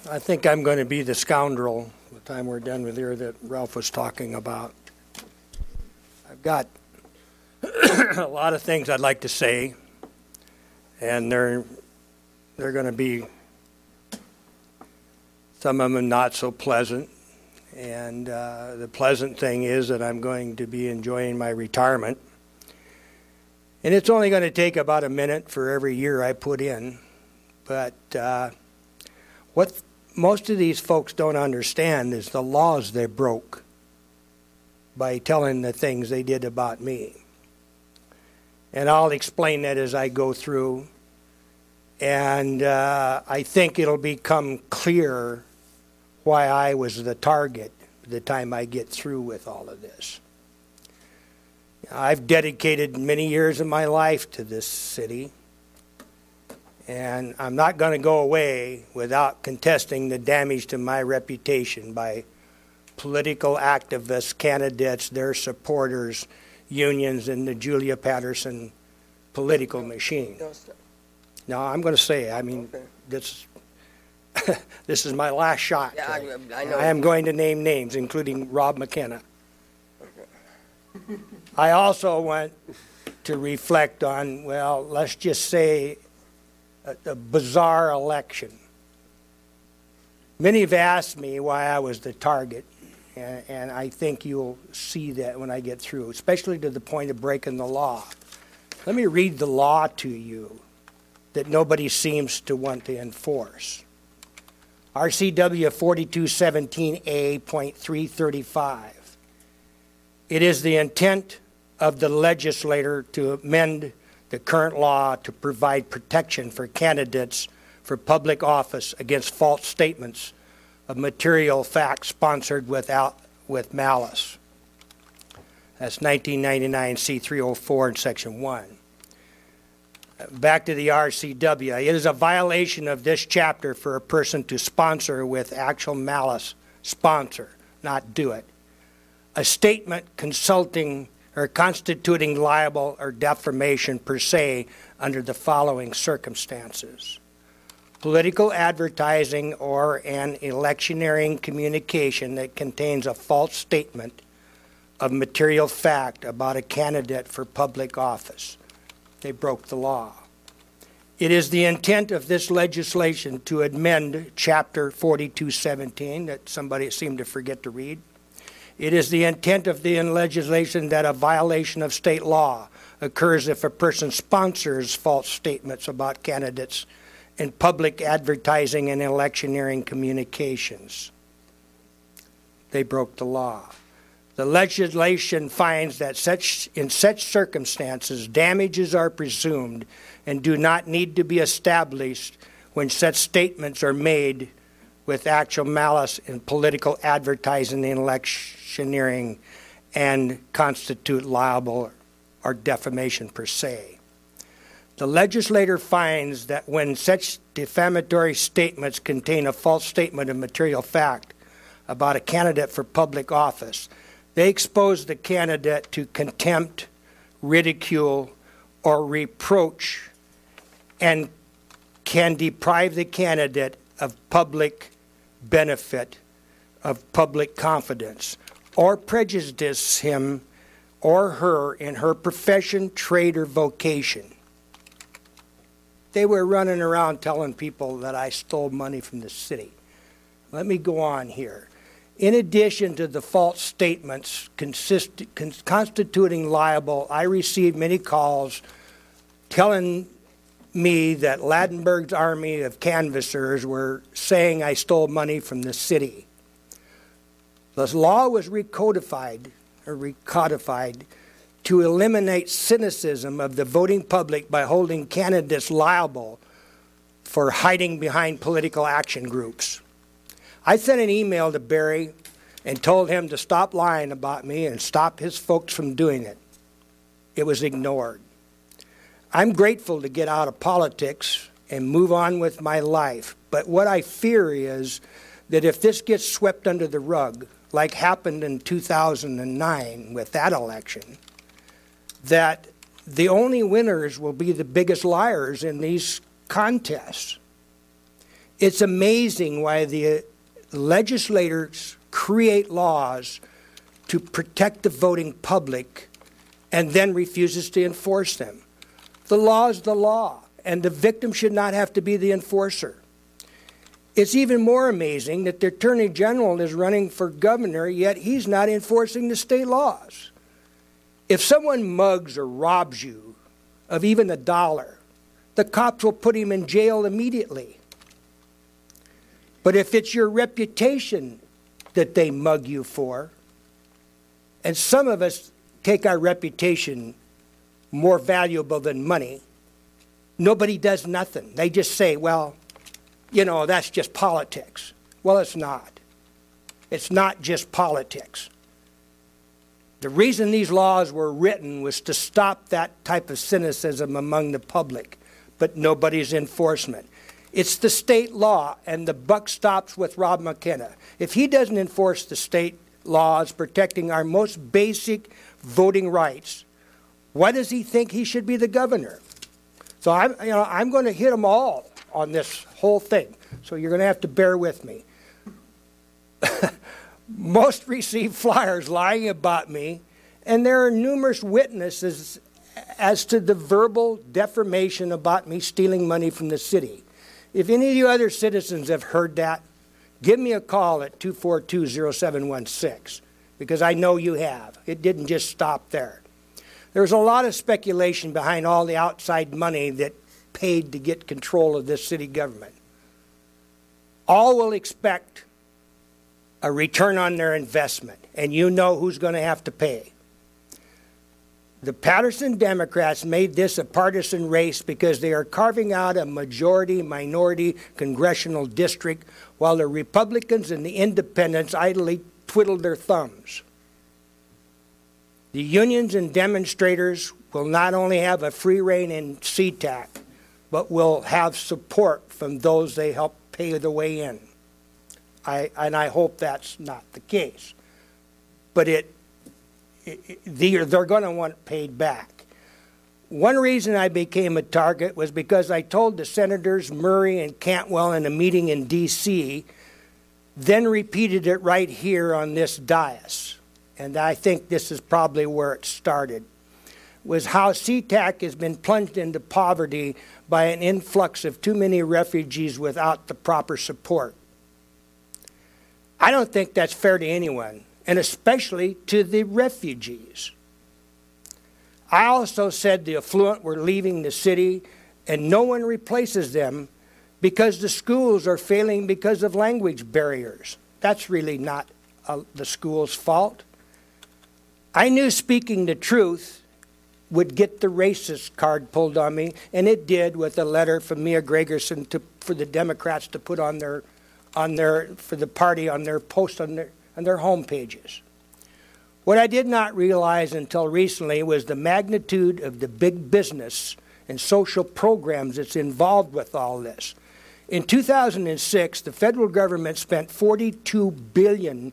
I think I'm going to be the scoundrel by the time we're done with here that Ralph was talking about. I've got a lot of things I'd like to say, and they're going to be, some of them not so pleasant. And the pleasant thing is that I'm going to be enjoying my retirement. And it's only going to take about a minute for every year I put in. But what most of these folks don't understand is the laws they broke by telling the things they did about me. And I'll explain that as I go through. And I think it'll become clear why I was the target by the time I get through with all of this. I've dedicated many years of my life to this city, and I'm not going to go away without contesting the damage to my reputation by political activists, candidates, their supporters, unions, and the Julia Patterson political machine. Now, I'm going to say, I mean, this is my last shot. Yeah, I know. I am going to name names, including Rob McKenna. I also want to reflect on, well, let's just say a bizarre election. Many have asked me why I was the target, and I think you'll see that when I get through, especially to the point of breaking the law. Let me read the law to you that nobody seems to want to enforce. RCW 4217A.335. It is the intent of the legislator to amend the current law to provide protection for candidates for public office against false statements of material facts sponsored with malice. That's 1999 C304 in Section 1. Back to the RCW. It is a violation of this chapter for a person to sponsor with actual malice, sponsor, not do it, a statement consulting or constituting libel or defamation per se under the following circumstances: political advertising or an electioneering communication that contains a false statement of material fact about a candidate for public office. They broke the law. It is the intent of this legislation to amend Chapter 4217 that somebody seemed to forget to read. It is the intent of the legislation that a violation of state law occurs if a person sponsors false statements about candidates in public advertising and electioneering communications. They broke the law. The legislation finds that in such circumstances, damages are presumed and do not need to be established when such statements are made with actual malice in political advertising and electioneering and constitute libel or defamation per se. The legislator finds that when such defamatory statements contain a false statement of material fact about a candidate for public office, they expose the candidate to contempt, ridicule, or reproach, and can deprive the candidate of public benefit, of public confidence, or prejudice him or her in her profession, trade, or vocation. They were running around telling people that I stole money from the city. Let me go on here. In addition to the false statements constituting libel, I received many calls telling me that Ladenburg's army of canvassers were saying I stole money from the city. The law was recodified to eliminate cynicism of the voting public by holding candidates liable for hiding behind political action groups. I sent an email to Barry and told him to stop lying about me and stop his folks from doing it. It was ignored. I'm grateful to get out of politics and move on with my life, but what I fear is that if this gets swept under the rug, like happened in 2009 with that election, that the only winners will be the biggest liars in these contests. It's amazing why the legislators create laws to protect the voting public and then refuses to enforce them. The law is the law, and the victim should not have to be the enforcer. It's even more amazing that the Attorney General is running for governor, yet he's not enforcing the state laws. If someone mugs or robs you of even $1, the cops will put him in jail immediately. But if it's your reputation that they mug you for, and some of us take our reputation more valuable than money, nobody does nothing. They just say, well, you know, that's just politics. Well, it's not. It's not just politics. The reason these laws were written was to stop that type of cynicism among the public, but nobody's enforcement. It's the state law, and the buck stops with Rob McKenna. If he doesn't enforce the state laws protecting our most basic voting rights, why does he think he should be the governor? So I'm going to hit them all on this whole thing. So you're going to have to bear with me. Most received flyers lying about me, and there are numerous witnesses as to the verbal defamation about me stealing money from the city. If any of you other citizens have heard that, give me a call at 242-0716, because I know you have. It didn't just stop there. There's a lot of speculation behind all the outside money that paid to get control of this city government. All will expect a return on their investment, and you know who's going to have to pay. The Patterson Democrats made this a partisan race because they are carving out a majority-minority congressional district, while the Republicans and the independents idly twiddle their thumbs. The unions and demonstrators will not only have a free rein in SeaTac, but will have support from those they help pay the way in. And I hope that's not the case. But they're going to want paid back. One reason I became a target was because I told the Senators Murray and Cantwell in a meeting in D.C., then repeated it right here on this dais. And I think this is probably where it started, was how SeaTac has been plunged into poverty by an influx of too many refugees without the proper support. I don't think that's fair to anyone, and especially to the refugees. I also said the affluent were leaving the city and no one replaces them because the schools are failing because of language barriers. That's really not the school's fault. I knew speaking the truth would get the racist card pulled on me, and it did, with a letter from Mia Gregerson for the Democrats to put on their for the party on their post on their home pages. What I did not realize until recently was the magnitude of the big business and social programs that's involved with all this. In 2006, the federal government spent $42 billion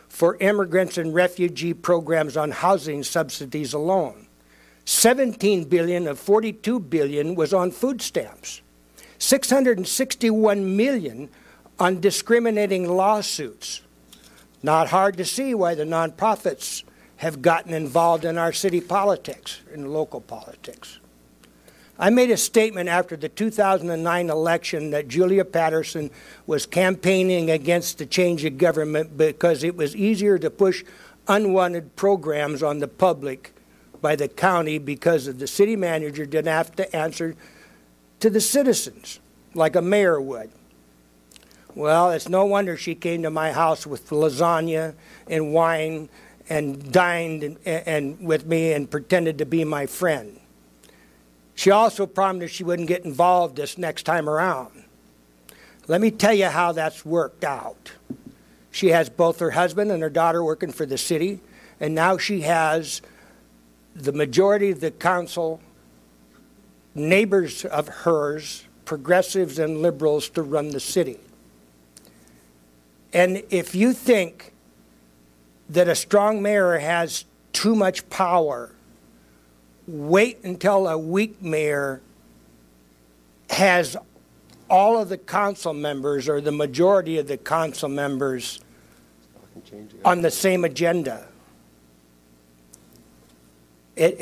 for immigrants and refugee programs on housing subsidies alone. $17 billion of $42 billion was on food stamps. $661 million on discriminating lawsuits. Not hard to see why the nonprofits have gotten involved in our city politics, in local politics. I made a statement after the 2009 election that Julia Patterson was campaigning against the change of government because it was easier to push unwanted programs on the public by the county because the city manager didn't have to answer to the citizens like a mayor would. Well, it's no wonder she came to my house with lasagna and wine and dined and with me and pretended to be my friend. She also promised she wouldn't get involved this next time around. Let me tell you how that's worked out. She has both her husband and her daughter working for the city, and now she has the majority of the council, neighbors of hers, progressives and liberals, to run the city. And if you think that a strong mayor has too much power, wait until a weak mayor has all of the council members or the majority of the council members on the same agenda. Will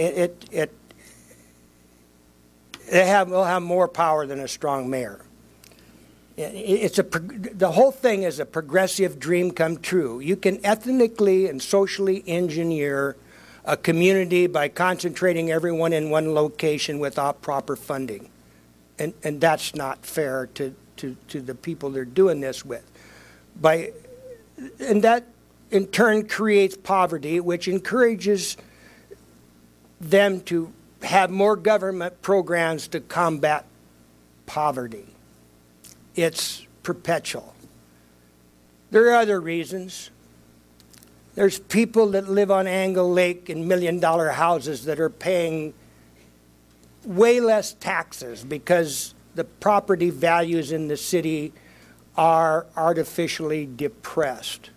have more power than a strong mayor. The whole thing is a progressive dream come true. You can ethnically and socially engineer a community by concentrating everyone in one location without proper funding. And that's not fair to the people they're doing this with. And that in turn creates poverty, which encourages them to have more government programs to combat poverty. It's perpetual. There are other reasons. There's people that live on Angle Lake in million-dollar houses that are paying way less taxes because the property values in the city are artificially depressed.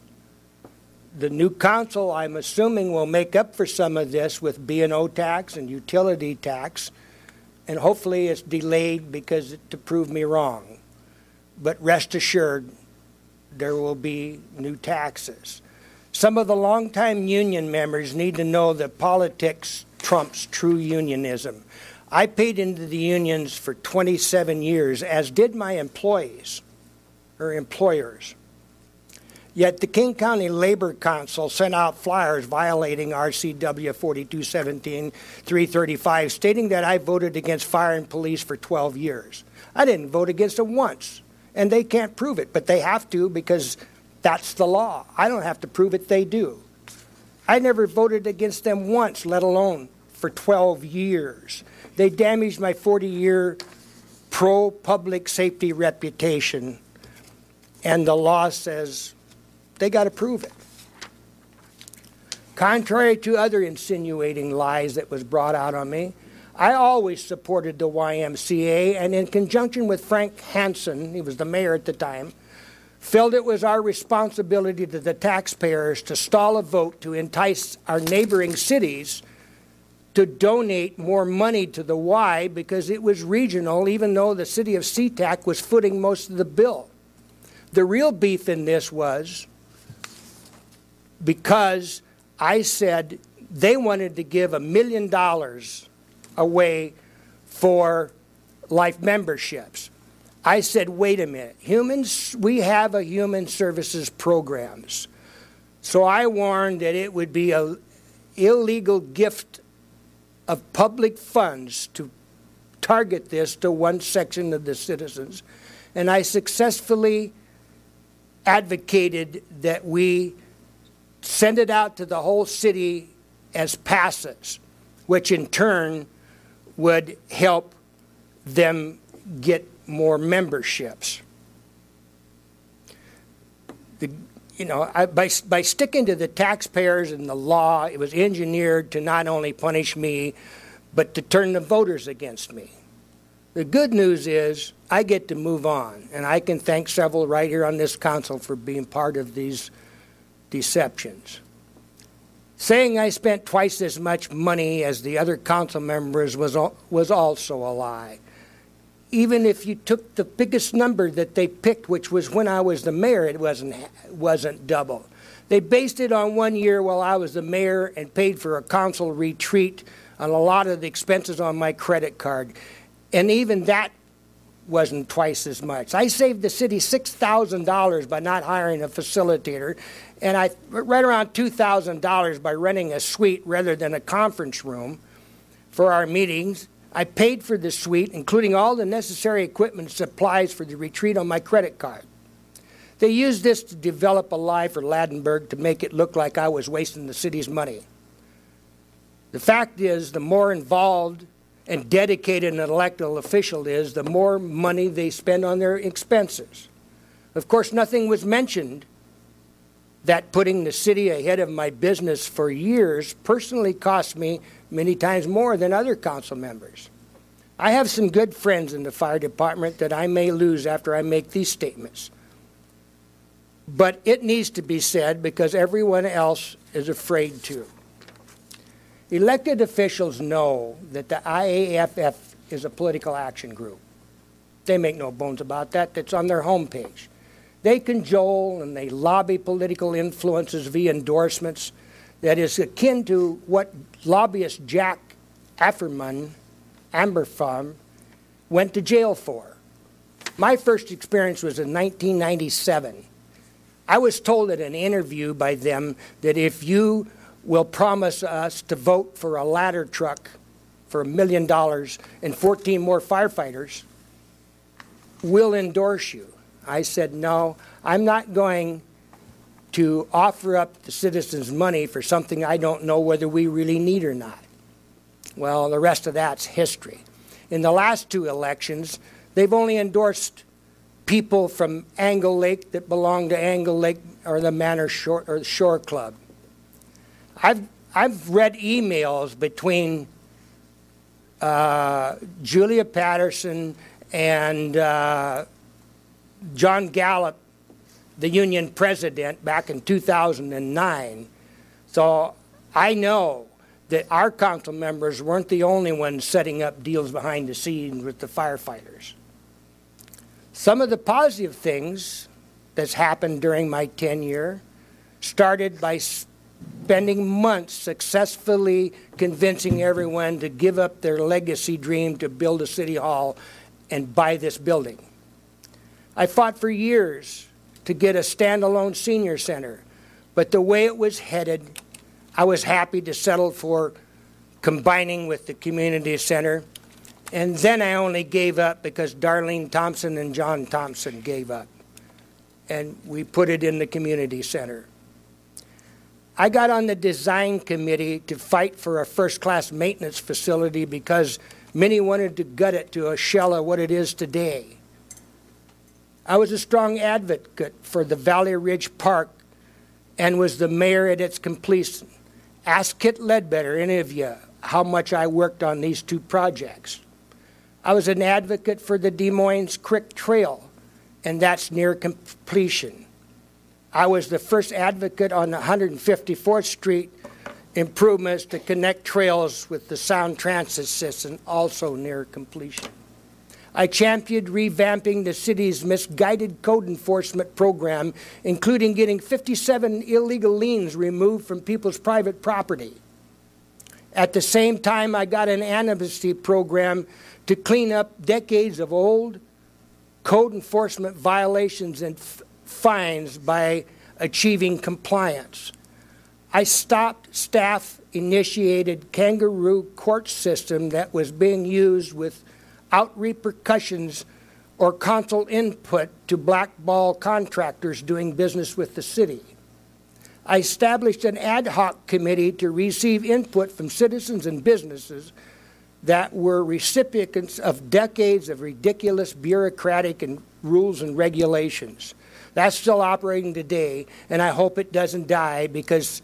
The new council, I'm assuming, will make up for some of this with B&O tax and utility tax, and hopefully it's delayed because to prove me wrong. But rest assured, there will be new taxes. Some of the longtime union members need to know that politics trumps true unionism. I paid into the unions for 27 years, as did my employees or employers. Yet the King County Labor Council sent out flyers violating RCW 4217-335, stating that I voted against fire and police for 12 years. I didn't vote against them once, and they can't prove it, but they have to because that's the law. I don't have to prove it, they do. I never voted against them once, let alone for 12 years. They damaged my 40-year pro-public safety reputation, and the law says they got to prove it. Contrary to other insinuating lies that was brought out on me, I always supported the YMCA, and in conjunction with Frank Hansen, he was the mayor at the time, felt it was our responsibility to the taxpayers to stall a vote to entice our neighboring cities to donate more money to the Y because it was regional, even though the city of SeaTac was footing most of the bill. The real beef in this was because I said they wanted to give $1 million away for life memberships. I said, wait a minute, we have a human services programs. So I warned that it would be an illegal gift of public funds to target this to one section of the citizens. And I successfully advocated that we send it out to the whole city as passes, which in turn would help them get more memberships. By sticking to the taxpayers and the law, it was engineered to not only punish me, but to turn the voters against me. The good news is I get to move on, and I can thank several right here on this council for being part of these deceptions. Saying I spent twice as much money as the other council members was also a lie. Even if you took the biggest number that they picked, which was when I was the mayor, it wasn't double. They based it on 1 year while I was the mayor and paid for a council retreat on a lot of the expenses on my credit card. And even that wasn't twice as much. I saved the city $6,000 by not hiring a facilitator, and right around $2,000 by renting a suite rather than a conference room for our meetings. I paid for the suite, including all the necessary equipment and supplies for the retreat on my credit card. They used this to develop a lie for Ladenburg to make it look like I was wasting the city's money. The fact is, the more involved and dedicated an elected official is, the more money they spend on their expenses. Of course, nothing was mentioned that putting the city ahead of my business for years personally cost me many times more than other council members. I have some good friends in the fire department that I may lose after I make these statements. But it needs to be said because everyone else is afraid to. Elected officials know that the IAFF is a political action group. They make no bones about that. That's on their homepage. They cajole and they lobby political influences via endorsements that is akin to what lobbyist Jack Amberfarm went to jail for. My first experience was in 1997. I was told at an interview by them that if you will promise us to vote for a ladder truck for $1 million and 14 more firefighters, we'll endorse you. I said, no, I'm not going to offer up the citizens money for something I don't know whether we really need or not. Well, the rest of that's history. In the last 2 elections, they've only endorsed people from Angle Lake that belong to Angle Lake or the Manor Shore or the Shore Club. I've read emails between Julia Patterson and John Gallup, the union president, back in 2009. So I know that our council members weren't the only ones setting up deals behind the scenes with the firefighters. Some of the positive things that's happened during my tenure started by spending months successfully convincing everyone to give up their legacy dream to build a city hall and buy this building. I fought for years to get a standalone senior center, but the way it was headed, I was happy to settle for combining with the community center. And then I only gave up because Darlene Thompson and John Thompson gave up. And we put it in the community center. I got on the design committee to fight for a first-class maintenance facility because many wanted to gut it to a shell of what it is today. I was a strong advocate for the Valley Ridge Park and was the mayor at its completion. Ask Kit Ledbetter, any of you, how much I worked on these 2 projects. I was an advocate for the Des Moines Creek Trail, and that's near completion. I was the first advocate on the 154th Street improvements to connect trails with the Sound Transit System, also near completion. I championed revamping the city's misguided code enforcement program, including getting 57 illegal liens removed from people's private property. At the same time, I got an amnesty program to clean up decades of old code enforcement violations and fines by achieving compliance. I stopped staff-initiated kangaroo court system that was being used without repercussions or council input to blackball contractors doing business with the city. I established an ad hoc committee to receive input from citizens and businesses that were recipients of decades of ridiculous bureaucratic and rules and regulations. That's still operating today, and I hope it doesn't die because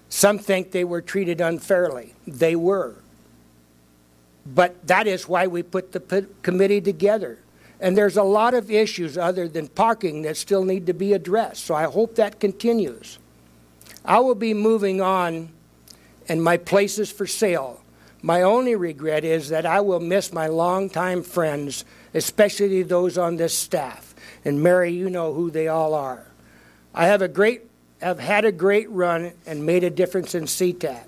some think they were treated unfairly. They were. But that is why we put the committee together. And there's a lot of issues other than parking that still need to be addressed, so I hope that continues. I will be moving on, and my place is for sale. My only regret is that I will miss my longtime friends, especially those on this staff. And Mary, you know who they all are. I have had a great run and made a difference in SeaTac,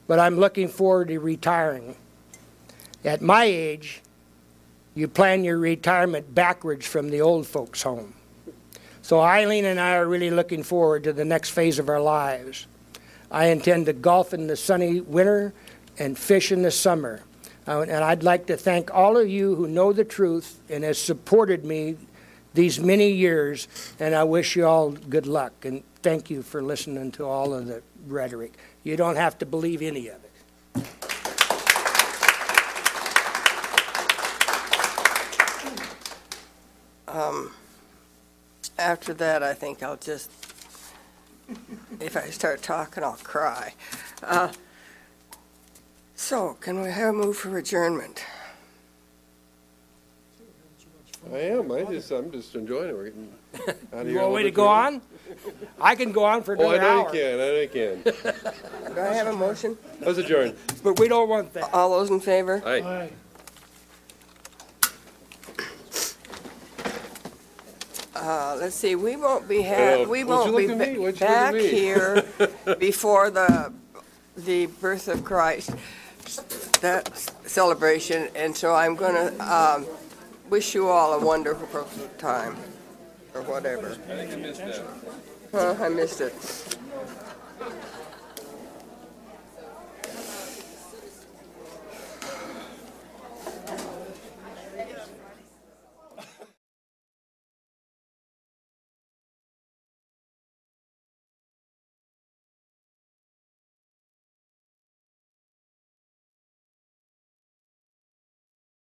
but I'm looking forward to retiring. At my age, you plan your retirement backwards from the old folks' home. So Eileen and I are really looking forward to the next phase of our lives. I intend to golf in the sunny winter and fish in the summer. And I'd like to thank all of you who know the truth and has supported me these many years, and I wish you all good luck. And thank you for listening to all of the rhetoric. You don't have to believe any of it. After that, I think I'll just, if I start talking, I'll cry. So, can we have a move for adjournment? I am. I'm just enjoying it. We're getting out of here. You want me to go on? I can go on for another hour. I know you can. Do I have a motion? Let's adjourn. But we don't want that. All those in favor? Aye. Aye. let's see, we won't be what'd you look at me? What'd you look at back me? here before the birth of Christ, that celebration, and so I'm going to wish you all a wonderful time, or whatever. I think I missed that. Huh, I missed it.